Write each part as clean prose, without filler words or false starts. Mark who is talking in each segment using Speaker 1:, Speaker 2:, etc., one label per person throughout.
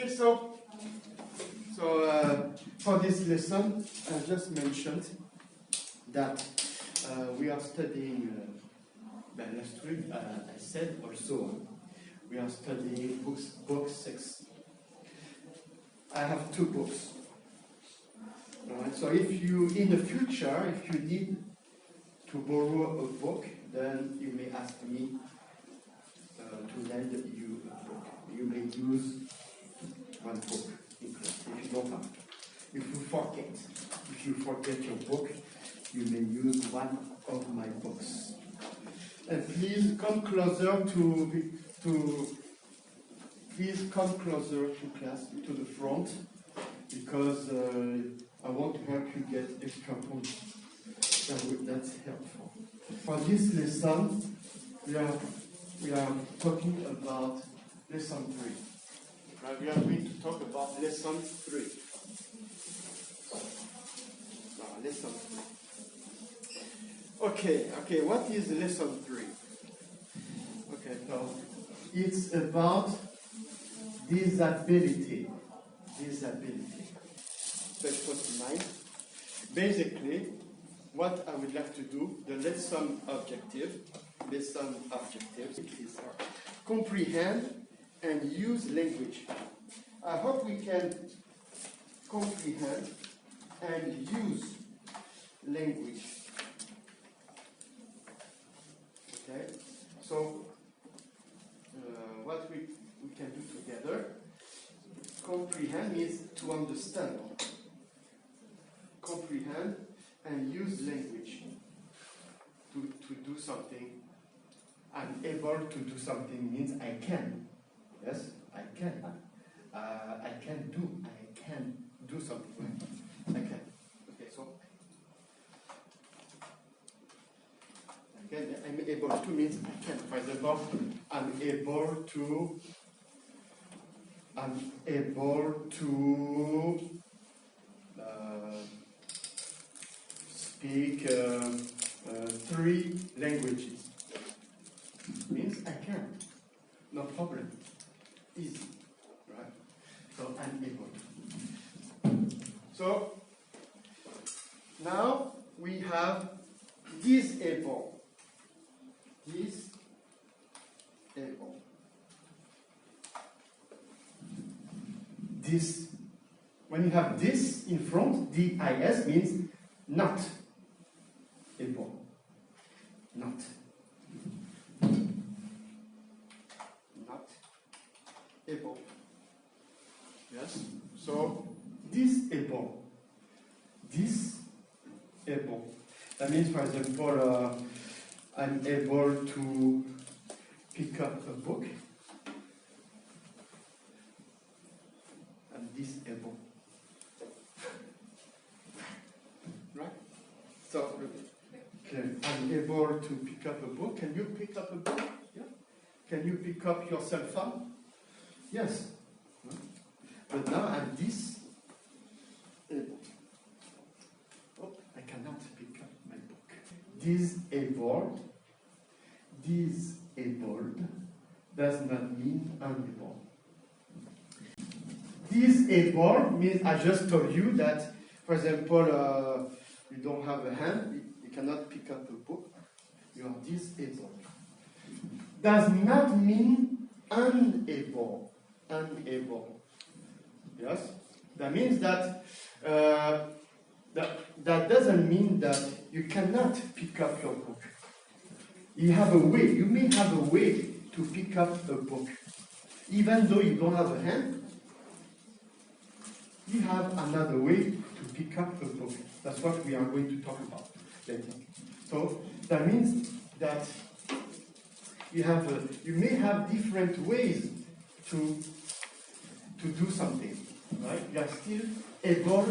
Speaker 1: Okay, so for this lesson, I just mentioned that we are studying, last week I said also, we are studying book 6. I have 2 books. Alright, so if you, in the future, if you need to borrow a book, then you may ask me to lend you a book. You may use one book in class if you don't have. If you forget your book, you may use one of my books. And please come closer please come closer to class, to the front, because I want to help you get extra points. That's helpful. For this lesson, we are talking about lesson 3. Right? We are going to talk about lesson 3. Lesson 3. Okay, what is lesson 3? Okay, so it's about disability. Page 49. Basically, what I would like to do, the lesson objective is comprehend and use language. I hope we can comprehend and use language. Okay, so what we can do together, comprehend means to understand. Comprehend and use language to do something. I'm able to do something means I can. Yes, I can. I can do something. I can. Okay, so again, I'm able to means I can. For example, I'm able to speak 3 languages. Means I can. No problem. Easy. Right? So I'm able to. So now we have disable. This, when you have this in front, DIS means not able. Not able. Yes? So disable. That means, for example, I'm able to pick up a book. I'm disable. Right? So, okay, I'm able to pick up a book. Can you pick up a book? Yeah. Can you pick up your cell phone? Yes. But now I'm disabled. Oh, I cannot pick up my book. Disabled does not mean unable. Disabled means, I just told you that, for example, you don't have a hand, you cannot pick up a book, you are disabled. Does not mean unable. Yes? That means that that doesn't mean that you cannot pick up your book. You may have a way to pick up a book. Even though you don't have a hand, you have another way to pick up a book. That's what we are going to talk about later. So that means that you may have different ways to do something, right? You are still able,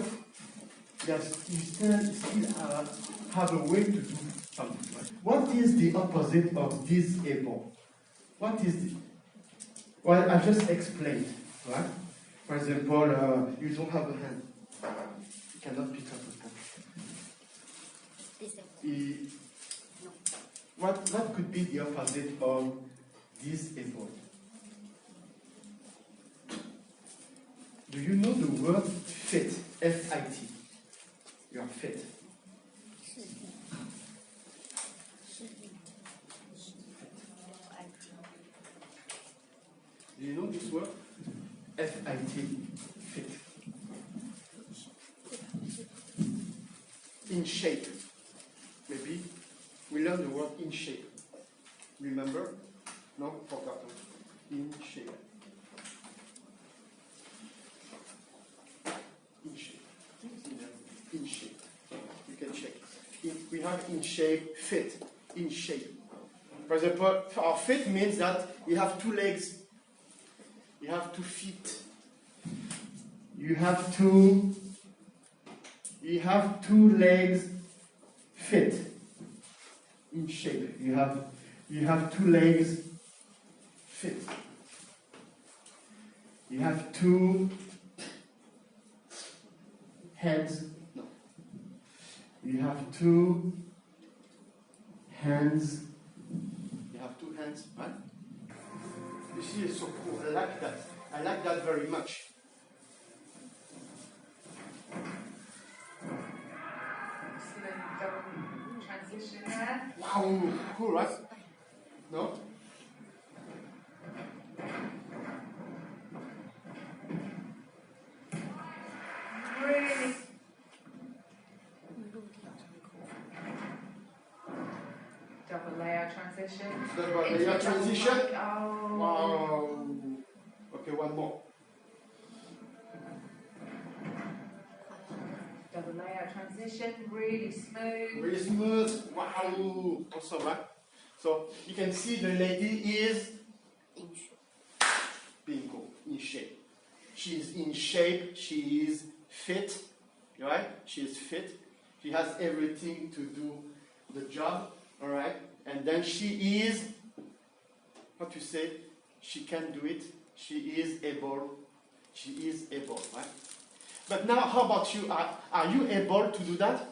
Speaker 1: you still have a way to do something. Right? What is the opposite of disable? What is it? Well, I just explained, right? For example, you don't have a hand. You cannot pick up a book.
Speaker 2: No.
Speaker 1: What could be the opposite of disabled? Do you know the word fit? F-I-T. You are fit. Do you know this word? F-I-T. Fit. In shape. Maybe we learn the word in shape. Remember? No? Forgotten. In shape. In shape. In shape. You can check. We have in shape, fit. In shape. For example, our fit means that we have 2 legs. You have 2 feet. You have 2 legs fit. In shape. You have 2 legs fit. You have 2 heads. No. You have 2 hands. You have 2 hands, right? You see, it's so cool. I like that. I like that very much.
Speaker 2: Transition there.
Speaker 1: Wow, cool, right? No?
Speaker 2: Really. Double layer transition.
Speaker 1: Double layer transition.
Speaker 2: Oh.
Speaker 1: Wow. Okay, one more.
Speaker 2: Double layer transition, really smooth.
Speaker 1: Really smooth. Wow. Awesome, right? So you can see the lady is bingo, in shape. She is in shape. She is fit. Right? She is fit. She has everything to do the job. All right? And then she is, what you say? She can do it. She is able. She is able, right? But now, how about you? Are you able to do that?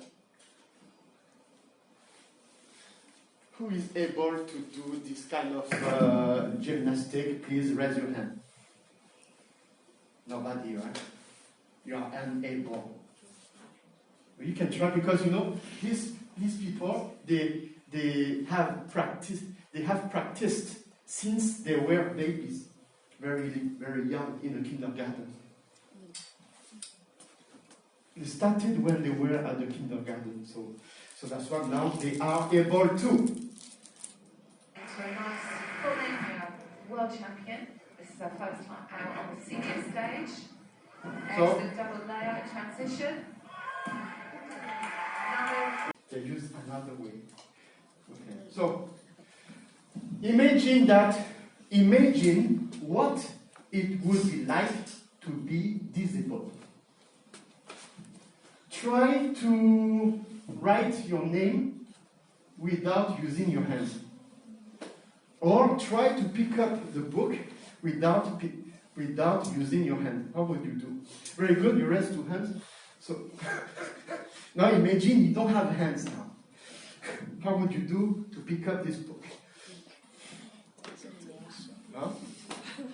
Speaker 1: Who is able to do this kind of gymnastic? Please raise your hand. Nobody, right? You are unable. You can try, because you know these people they have practiced since they were babies, very young in the kindergarten. They started when they were at the kindergarten, so that's why now they are able to.
Speaker 2: Into a nice full inhale, world champion. This is our first time out on the senior stage. Excellent double layer transition.
Speaker 1: They use another way. Okay. So imagine what it would be like to be disabled. Try to write your name without using your hands. Or try to pick up the book without using your hand. How would you do? Very good, you raise 2 hands. So now imagine you don't have hands now. How would you do to pick up this book? Huh?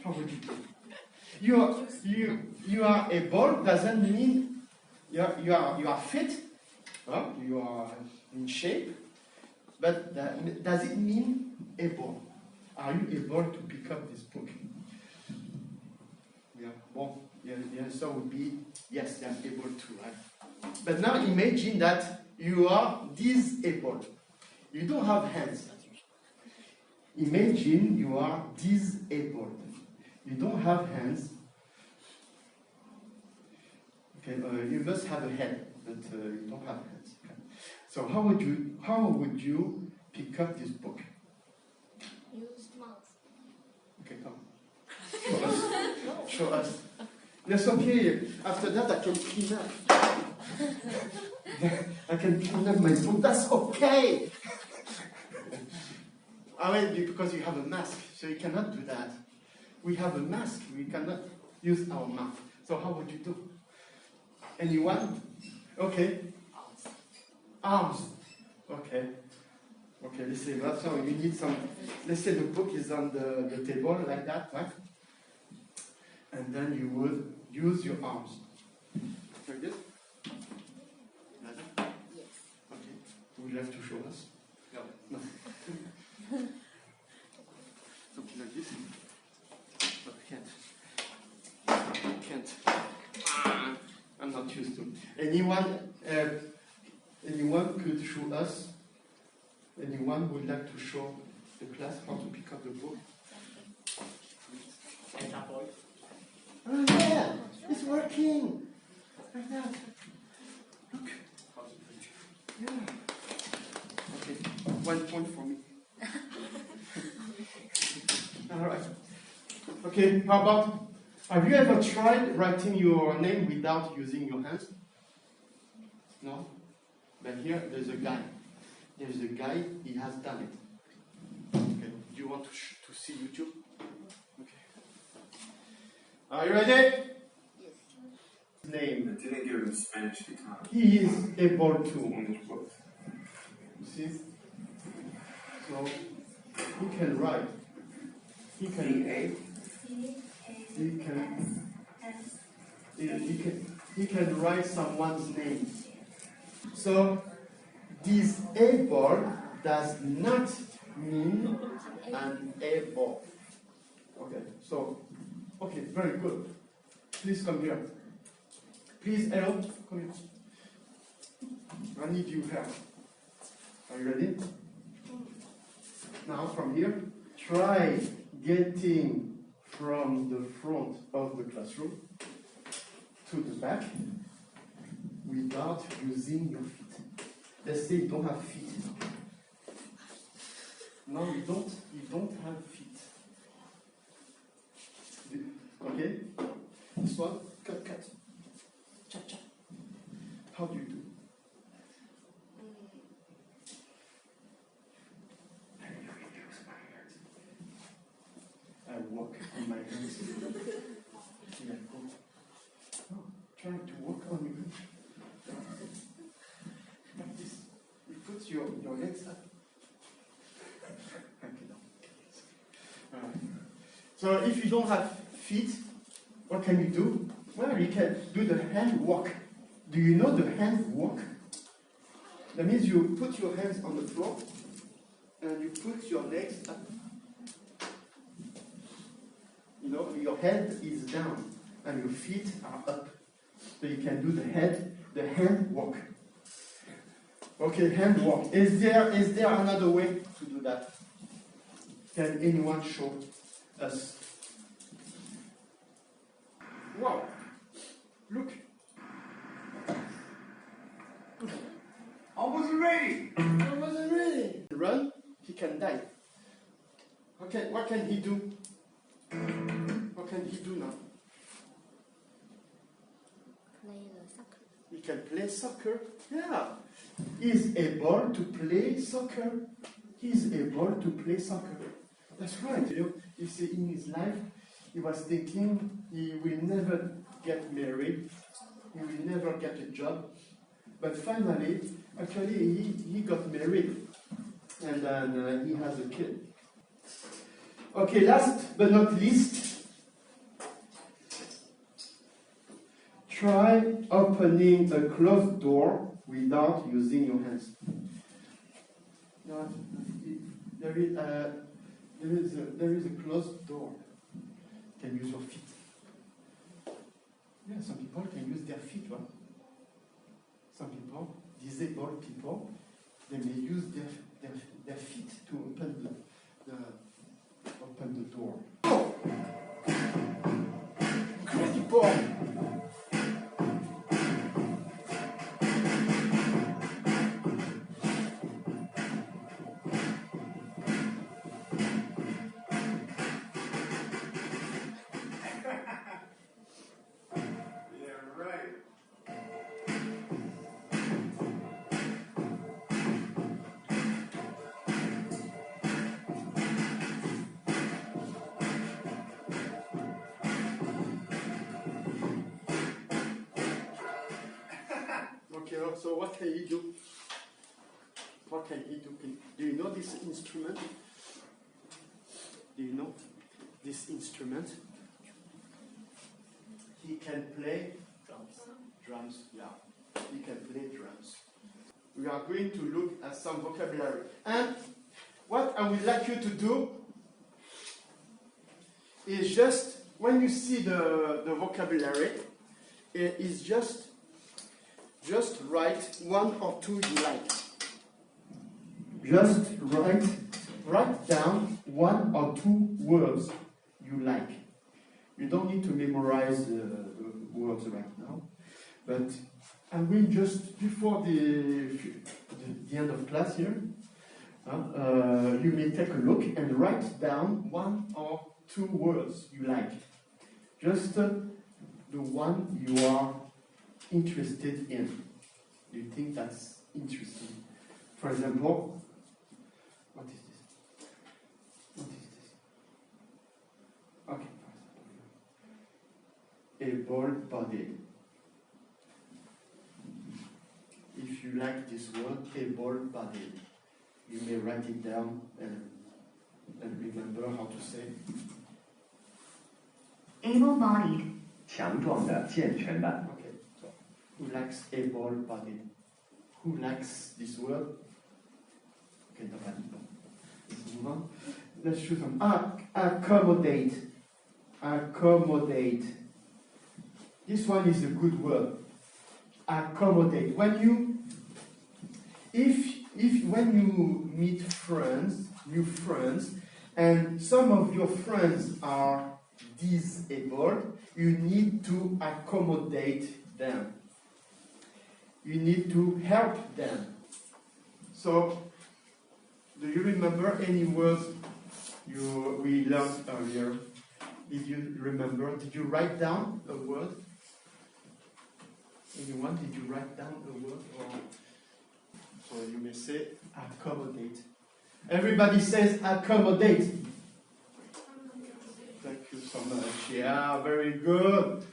Speaker 1: How would you do? You are able doesn't mean you are fit. Huh? You are in shape. But does it mean able? Are you able to pick up this book? Yeah. Well, yeah, the answer would be yes, I'm able to, right? But now imagine that you are disabled. You don't have hands. Imagine you are disabled. You don't have hands. Okay, you must have a head, but you don't have hands. Okay. So how would you pick up this book?
Speaker 3: Use mouth.
Speaker 1: Okay, come. Show us. Show us. That's okay. After that, I can clean up. I can clean up my book. That's okay. I mean, because you have a mask, so you cannot do that. We have a mask. We cannot use our mouth. So how would you do? Anyone? Okay. Arms. Okay. Okay, let's say that. So you need some. Let's say the book is on the table like that, right? And then you would use your arms. Like this? Like that?
Speaker 3: Yes.
Speaker 1: Okay. Would you like to show us?
Speaker 4: No.
Speaker 1: No. Something like this? No, I can't. I'm not used to. Anyone could show us? Anyone would like to show the class how to pick up the book? Oh yeah, it's working. Like that. Look. Yeah. Okay. 1 point for me. All right. Okay. How about? Have you ever tried writing your name without using your hands? No. But here, there's a guy. There's a guy. He has done it. Okay. Do you want to see YouTube? Okay. Are you ready?
Speaker 3: Yes.
Speaker 1: Name.
Speaker 4: I didn't give him Spanish guitar.
Speaker 1: He is able to.
Speaker 4: English book.
Speaker 1: You see? So he can write. He can. He can write someone's name. So disabled does not mean unable. Okay. So okay, very good. Please come here. Please, hello, come here. I need you here. Are you ready? Now from here, try getting from the front of the classroom to the back without using your feet. Let's say you don't have feet. No, you don't have feet. Okay? This one, cut. Chop. How do you do? I walk on my hands. Yeah, go. Oh, try to walk on your hands. Like this. You put your legs up. Okay, no. Alright. So if you don't have feet, what can you do? Well, you can do the hand walk. Do you know the hand walk? That means you put your hands on the floor and you put your legs up. You know, your head is down and your feet are up. So you can do the hand walk. Okay, hand walk. Is there another way to do that? Can anyone show us? Wow. Look.
Speaker 4: I wasn't ready.
Speaker 1: Run, he can die. Okay, what can he do? What can he do now?
Speaker 3: Play the soccer.
Speaker 1: He can play soccer. Yeah. He's able to play soccer. He's able to play soccer. That's right. You see, in his life, he was thinking he will never get married. He will never get a job. But finally, actually, he got married. And then he has a kid. Okay, last but not least, try opening a closed door without using your hands. Now, there is a closed door. You can use your feet. Yeah, some people can use their feet, right? Some people, disabled people, they may use their feet to open the door. Oh! Incredible!
Speaker 4: Yeah, right.
Speaker 1: Okay, so what can he do? What can he do? Do you know this instrument? Do you know this instrument? He can play drums. Drums, yeah. He can play drums. We are going to look at some vocabulary. And what I would like you to do is just, when you see the vocabulary, it is just write one or two you like. Just write down one or two words you like. You don't need to memorize the words right now, but I'm going just before the end of class here. You may take a look and write down one or two words you like. Just the one you are interested in. You think that's interesting. For example, what is this? What is this? Okay. Able-bodied. If you like this word, able-bodied, you may write it down and remember how to say.
Speaker 5: Able-bodied.
Speaker 6: 强壮的、健全的。
Speaker 1: Okay, so who likes able-bodied? Who likes this word? Okay, nobody. Let's move on. Let's choose some. Accommodate. Accommodate. This one is a good word. Accommodate. When you meet friends, new friends, and some of your friends are disabled, you need to accommodate them. You need to help them. So, do you remember any words we learned earlier? Did you remember? Did you write down a word? Anyone? Did you write down a word? Or so you may say accommodate. Everybody says accommodate. Thank you so much. Yeah, very good.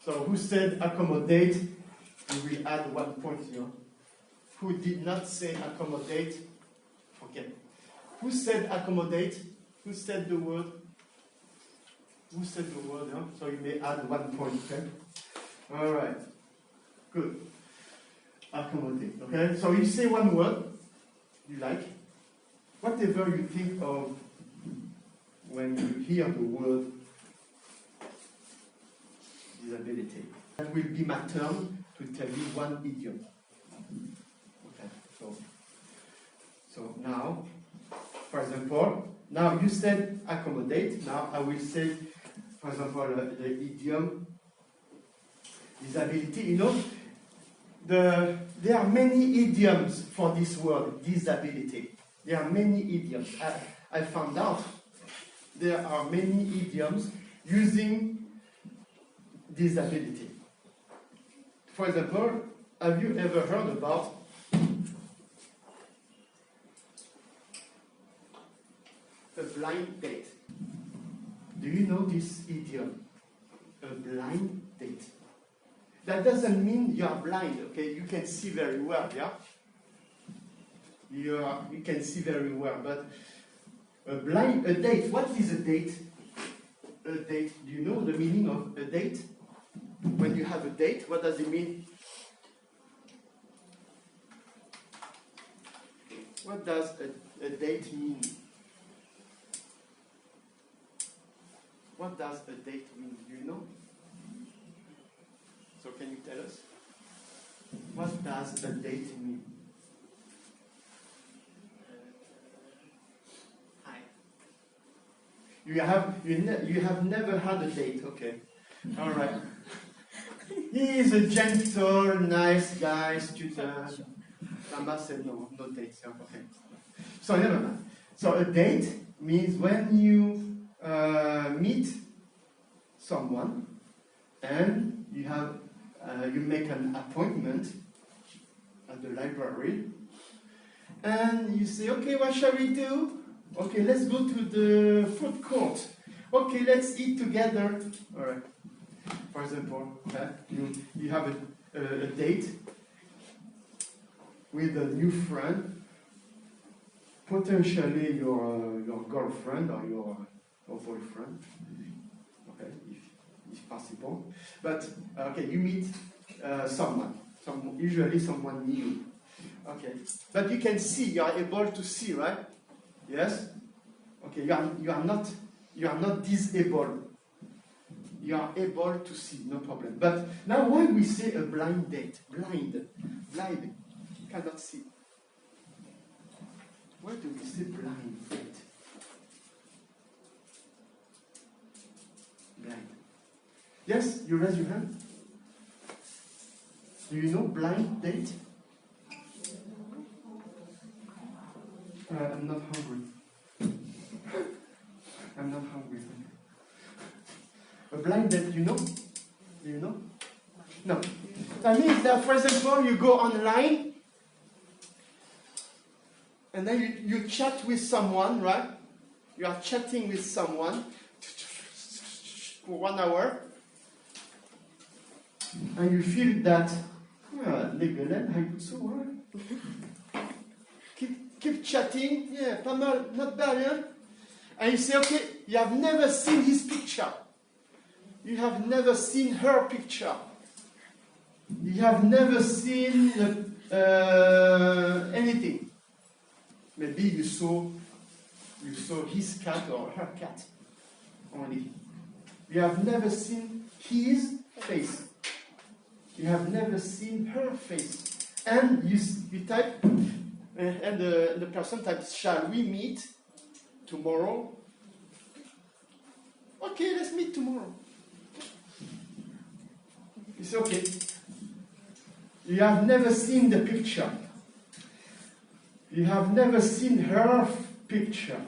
Speaker 1: So who said accommodate? We will add 1 point here. Who did not say accommodate? Okay. Who said accommodate? Who said the word? Who said the word? Huh? So you may add 1 point. Okay. All right. Good. Accommodate. Okay. So you say one word you like. Whatever you think of when you hear the word disability. That will be my turn to tell you one idiom. Okay, so now, for example, now you said accommodate. Now I will say, for example, the idiom disability. You know, there are many idioms for this word disability. There are many idioms. I found out there are many idioms using disability. For example, have you ever heard about a blind date? Do you know this idiom? A blind date. That doesn't mean you are blind, okay? You can see very well, yeah? You can see very well, but a date, what is a date? A date, do you know the meaning of a date? When you have a date, what does it mean? What does a date mean? What does a date mean? Do you know? So can you tell us? What does a date mean? Hi. You have never had a date, okay? All right. He is a gentle, nice guy, student. Mama said no dates. Okay. So never mind. So a date means when you meet someone and you make an appointment at the library, and you say, okay, what shall we do? Okay, let's go to the food court. Okay, let's eat together. All right. For example, you have a date with a new friend, potentially your girlfriend or your boyfriend. Okay, if if possible. But okay, you meet someone, usually someone new. Okay, but you can see, you are able to see, right? Yes. Okay, you are not disabled. You are able to see, no problem. But now, why we say a blind date? Blind, cannot see. Why do we say blind date? Blind. Yes, you raise your hand. Do you know blind date? I'm not hungry. I'm not hungry. A blind date, you know? Do you know? No. That means that, for example, you go online and then you chat with someone, right? You are chatting with someone for 1 hour and you feel that, keep chatting, yeah, pas mal, not bad, yeah? And you say, okay, you have never seen his picture. You have never seen her picture. You have never seen anything. Maybe you saw his cat or her cat only. You have never seen his face. You have never seen her face. And you type, and the person types, shall we meet tomorrow? Okay, let's meet tomorrow. It's okay. You have never seen the picture. You have never seen her picture.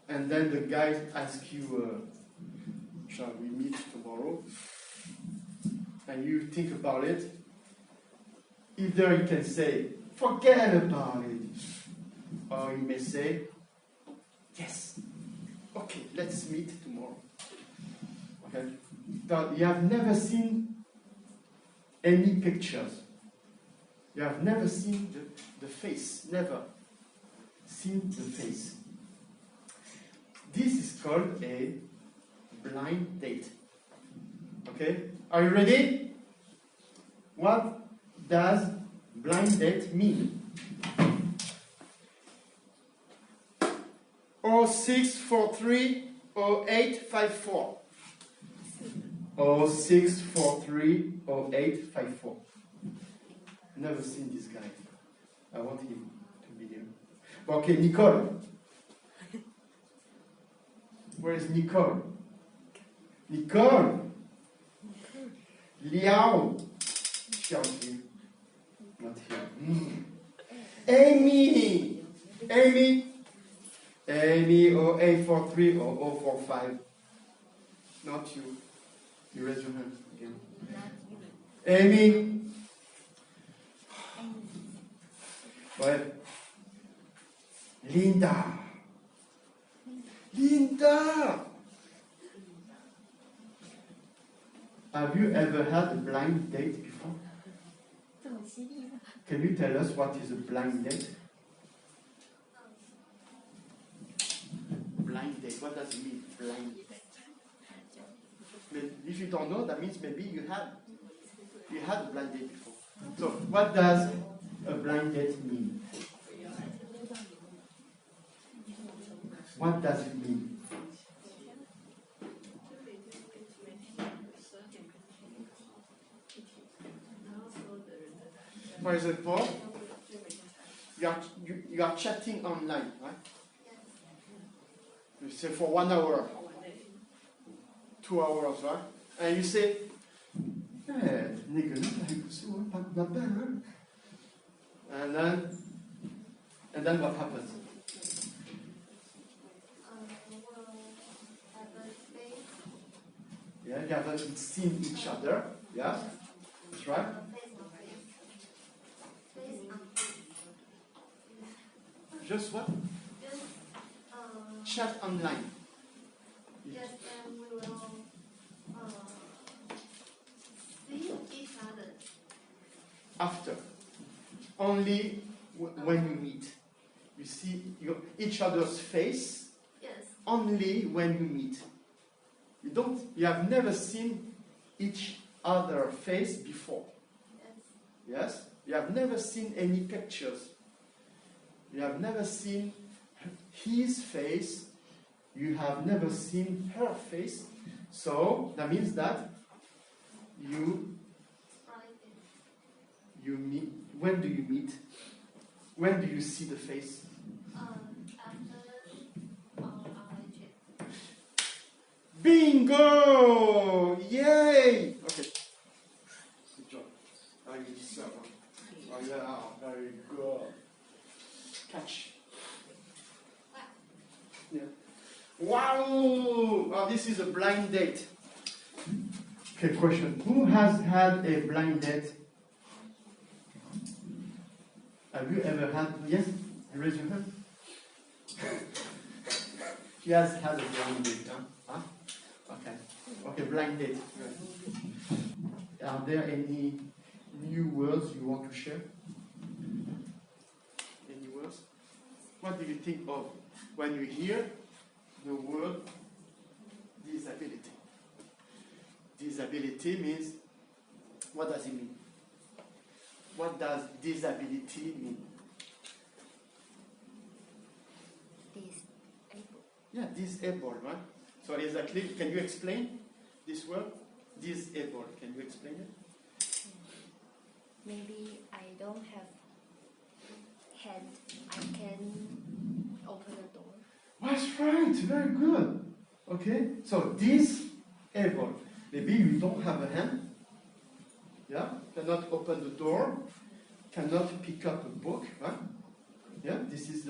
Speaker 1: And then the guy asks you, shall we meet tomorrow? And you think about it. Either you can say, forget about it. Or you may say, yes. Okay, let's meet tomorrow. Okay? But you have never seen any pictures. You have never seen the face. Never seen the face. This is called a blind date. Okay? Are you ready? What does blind date mean? 0643 0854. 0643 0854. Never seen this guy. I want him to be here. Okay, Nicole. Where is Nicole? Nicole. Liao. Xiaoqi. Not here. Amy. Amy. Amy 0843 or 045. Not you. You raise your hand again. Amy. Well. Linda. Linda. Have you ever had a blind date before? Can you tell us what is a blind date? Blind date. What does it mean, blind date? If you don't know, that means maybe you had a blind date before. So, what does a blind date mean? What does it mean? For example, you are chatting online, right? You say for 1 hour, 2 hours, right? And you say, not bad, right? And then what happens? Yeah, you haven't seen each other. Yeah, that's right. Just what? Chat online.
Speaker 3: Yes, and we will see each other.
Speaker 1: After. Only when you meet. You see each other's face.
Speaker 3: Yes.
Speaker 1: Only when you meet. You have never seen each other face before.
Speaker 3: Yes.
Speaker 1: Yes? You have never seen any pictures. You have never seen his face. You have never seen her face. So that means that you meet. When do you meet? When do you see the face?
Speaker 3: After our trip.
Speaker 1: Bingo! Yay! Okay. Good job. Oh yeah, very good. Catch. Yeah. Wow! Oh, this is a blind date. Okay, question. Who has had a blind date? Have you ever had? Yes? You raise your hand. She has had a blind date, huh? Okay. Okay, blind date. Right. Are there any new words you want to share? Any words? What do you think of when you hear the word disability? Disability means, what does it mean? What does disability mean?
Speaker 3: Disabled.
Speaker 1: Yeah, disabled, right? So exactly, can you explain this word? Disabled, can you explain it?
Speaker 3: Maybe I don't have hand. I can open the door.
Speaker 1: That's right, very good. Okay, so disabled. Maybe you don't have a hand. Yeah, cannot open the door, cannot pick up a book, right? Yeah, this is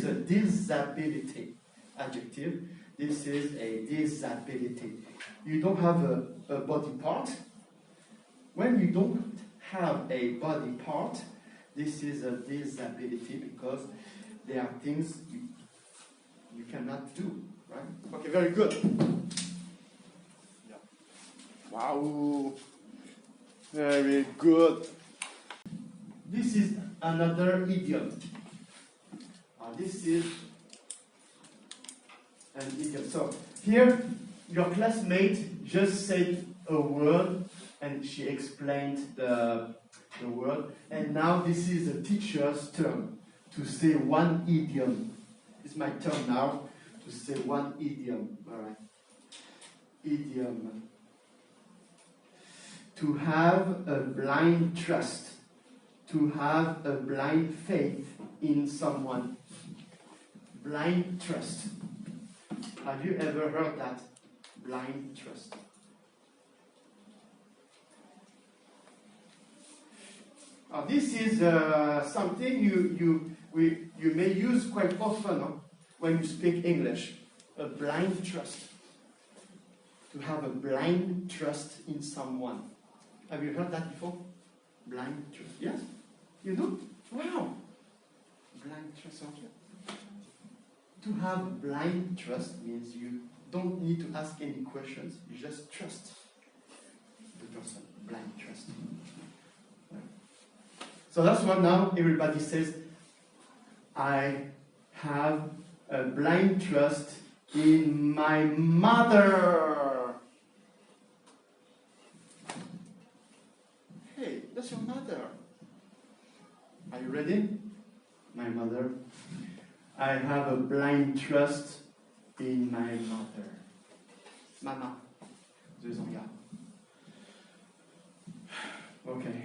Speaker 1: a disability adjective. This is a disability. You don't have a body part. When you don't have a body part, this is a disability because there are things you cannot do, right? Okay, very good. Yeah. Wow. Very good. This is another idiom. This is an idiom. So here, your classmate just said a word and she explained the word. And now this is the teacher's turn to say one idiom. It's my turn now to say one idiom. All right. Idiom. To have a blind trust, to have a blind faith in someone. Blind trust. Have you ever heard that? Blind trust. This is something you may use quite often when you speak English. A blind trust. To have a blind trust in someone. Have you heard that before? Blind trust. Yes? You do? Wow. Blind trust. Okay. To have blind trust means you don't need to ask any questions. You just trust the person. Blind trust. So that's what now everybody says. I have a blind trust in my mother. Hey, that's your mother. Are you ready? My mother. I have a blind trust in my mother. Mama. 2 ans, regarde. Okay.